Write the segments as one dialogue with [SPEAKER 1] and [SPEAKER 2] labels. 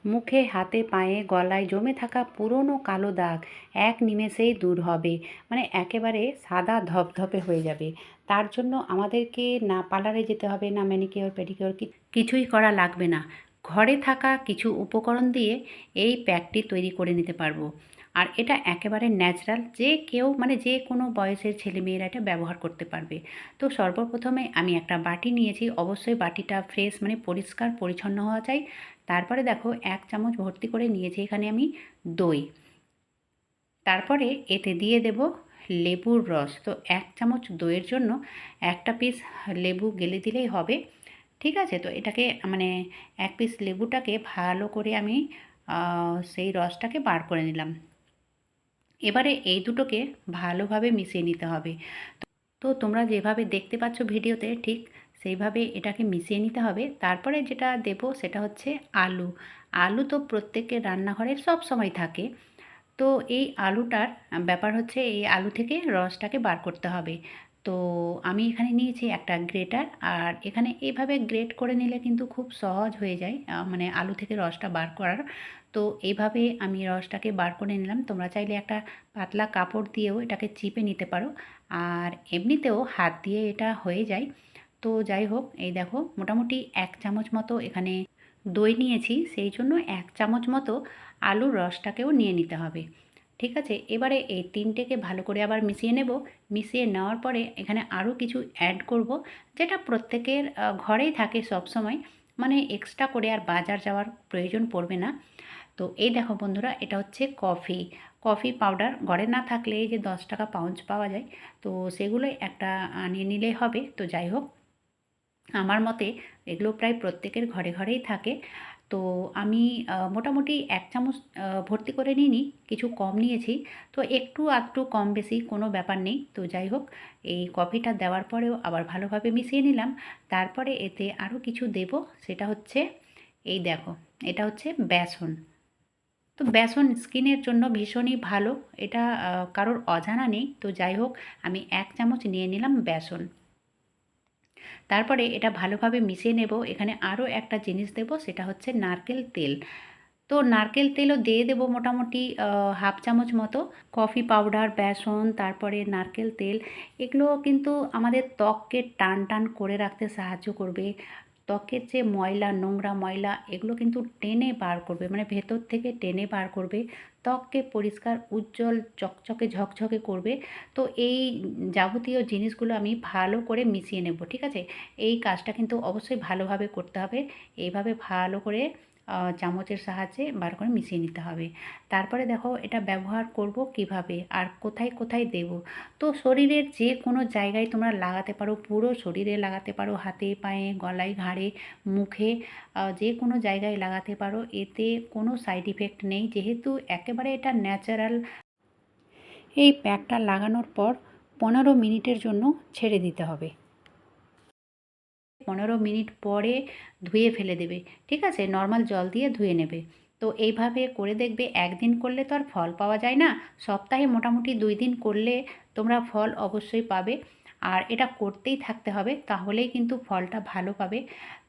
[SPEAKER 1] মুখে, হাতে, পায়ে, গলায় জমে থাকা পুরনো কালো দাগ এক নিমেষেই দূর হবে। মানে একেবারে সাদা ধপধপে হয়ে যাবে। তার জন্য আমাদেরকে না পার্লারে যেতে হবে, না ম্যানিকিওর পেডিকিওর কিছুই করা লাগবে না। ঘরে থাকা কিছু উপকরণ দিয়ে এই প্যাকটি তৈরি করে নিতে পারবো। আর এটা একেবারে ন্যাচারাল, যে কেউ মানে যে কোনো বয়সের ছেলেমেয়েরা এটা ব্যবহার করতে পারবে। তো সর্বপ্রথমে আমি একটা বাটি নিয়েছি, অবশ্যই বাটিটা ফ্রেশ মানে পরিষ্কার পরিচ্ছন্ন হওয়া চাই। তারপরে দেখো 1 চামচ ভর্তি করে নিয়েছি এখানে আমি দই। তারপরে এতে দিয়ে দেব লেবুর রস। তো 1 চামচ দইয়ের জন্য একটা পিস লেবু গেলে দিলেই হবে। ঠিক আছে? তো এটাকে মানে 1 পিস লেবুটাকে ভালো করে আমি সেই রসটাকে বার করে নিলাম। এবারে এই দুটোকে ভালোভাবে মিশিয়ে নিতে হবে। তো তোমরা যেভাবে দেখতে পাচ্ছ ভিডিওতে ঠিক সেইভাবে এটাকে মিশিয়ে নিতে হবে। তারপরে যেটা দেব সেটা হচ্ছে আলু। আলু তো প্রত্যেকের রান্নাঘরে সব সময় থাকে। তো এই আলুটার ব্যাপার হচ্ছে এই আলু থেকে রসটাকে বার করতে হবে। তো আমি এখানে নিয়েছি একটা গ্রেটার, আর এখানে এভাবে গ্রেট করে নিলে কিন্তু খুব সহজ হয়ে যায় মানে আলু থেকে রসটা বার করার। তো এইভাবে আমি রসটাকে বার করে নিলাম। তোমরা চাইলে একটা পাতলা কাপড় দিয়েও এটাকে চিপে নিতে পারো, আর এমনিতেও হাত দিয়ে এটা হয়ে যায়। তো যাই হোক, এই দেখো মোটামুটি 1 চামচ মতো এখানে দই নিয়েছি, সেই জন্য 1 চামচ মতো আলুর রসটাকেও নিয়ে নিতে হবে। ঠিক আছে? এবারে এই 3টেকে ভালো করে আবার মিশিয়ে নেব। মিশিয়ে নেওয়ার পরে এখানে আরও কিছু অ্যাড করব, যেটা প্রত্যেকের ঘরেই থাকে সবসময়। মানে এক্সট্রা করে আর বাজার যাওয়ার প্রয়োজন পড়বে না। তো এই দেখো বন্ধুরা, এটা হচ্ছে কফি। কফি পাউডার ঘরে না থাকলে এই যে 10 টাকা পাউচ পাওয়া যায়, তো সেগুলোই একটা আনিয়ে নিলেই হবে। তো যাই হোক, আমার মতে এগুলো প্রায় প্রত্যেকের ঘরে ঘরেই থাকে। তো আমি মোটামুটি 1 চামচ ভর্তি করে নিইনি, কিছু কম নিয়েছি। তো একটু আধটু কম বেশি কোনো ব্যাপার নেই। তো যাই হোক, এই কফিটা দেওয়ার পরেও আবার ভালোভাবে মিশিয়ে নিলাম। তারপরে এতে আরও কিছু দেব, সেটা হচ্ছে এই দেখো, এটা হচ্ছে বেসন। তো বেসন স্কিনের জন্য ভীষণই ভালো, এটা কারোর অজানা নেই। তো যাই হোক, আমি 1 চামচ নিয়ে নিলাম বেসন। তারপরে এটা ভালোভাবে মিশিয়ে নেব। এখানে আরও একটা জিনিস দেব, সেটা হচ্ছে নারকেল তেল। তো নারকেল তেলও দিয়ে দেবো মোটামুটি 1/2 চামচ মতো। কফি পাউডার, বেসন, তারপরে নারকেল তেল, এগুলো কিন্তু আমাদের ত্বককে টান টান করে রাখতে সাহায্য করবে। ত্বকের যে ময়লা, নোংরা ময়লা, এগুলো কিন্তু টেনে বার করবে, মানে ভেতর থেকে টেনে বার করবে। ত্বককে পরিষ্কার, উজ্জ্বল, চকচকে, ঝকঝকে করবে। তো এই যাবতীয় জিনিসগুলো আমি ভালো করে মিশিয়ে নেব। ঠিক আছে? এই কাজটা কিন্তু অবশ্যই ভালোভাবে করতে হবে। এইভাবে ভালো করে চামচের সাহায্যে বার করে মিশিয়ে নিতে হবে। তারপরে দেখো এটা ব্যবহার করব কিভাবে আর কোথায় কোথায় দেব। তো শরীরের যে কোনো জায়গায় তোমরা লাগাতে পারো, পুরো শরীরে লাগাতে পারো, হাতে, পায়ে, গলায়, ঘাড়ে, মুখে, যে কোনো জায়গায় লাগাতে পারো। এতে কোনো সাইড ইফেক্ট নেই, যেহেতু একেবারে এটা ন্যাচারাল। এই প্যাকটা লাগানোর পর 15 মিনিটের জন্য ছেড়ে দিতে হবে। 15 মিনিট পরে ধুয়ে ফেলে দেবে। ঠিক আছে? নর্মাল জল দিয়ে ধুয়ে নেবে। তো এইভাবে করে দেখবে, একদিন করলে তো আর ফল পাওয়া যায় না। সপ্তাহে মোটামুটি 2 দিন করলে তোমরা ফল অবশ্যই পাবে। আর এটা করতেই থাকতে হবে, তাহলেই কিন্তু ফলটা ভালো পাবে।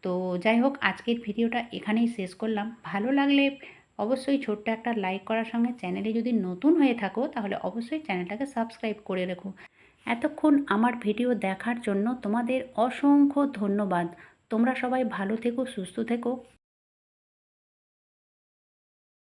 [SPEAKER 1] তো যাই হোক, আজকের ভিডিওটা এখানেই শেষ করলাম। ভালো লাগলে অবশ্যই ছোট্ট একটা লাইক করার সঙ্গে চ্যানেলে যদি নতুন হয়ে থাকো তাহলে অবশ্যই চ্যানেলটাকে সাবস্ক্রাইব করে রেখো। এতক্ষণ আমার ভিডিও দেখার জন্য তোমাদের অসংখ্য ধন্যবাদ। তোমরা সবাই ভালো থেকো, সুস্থ থেকো।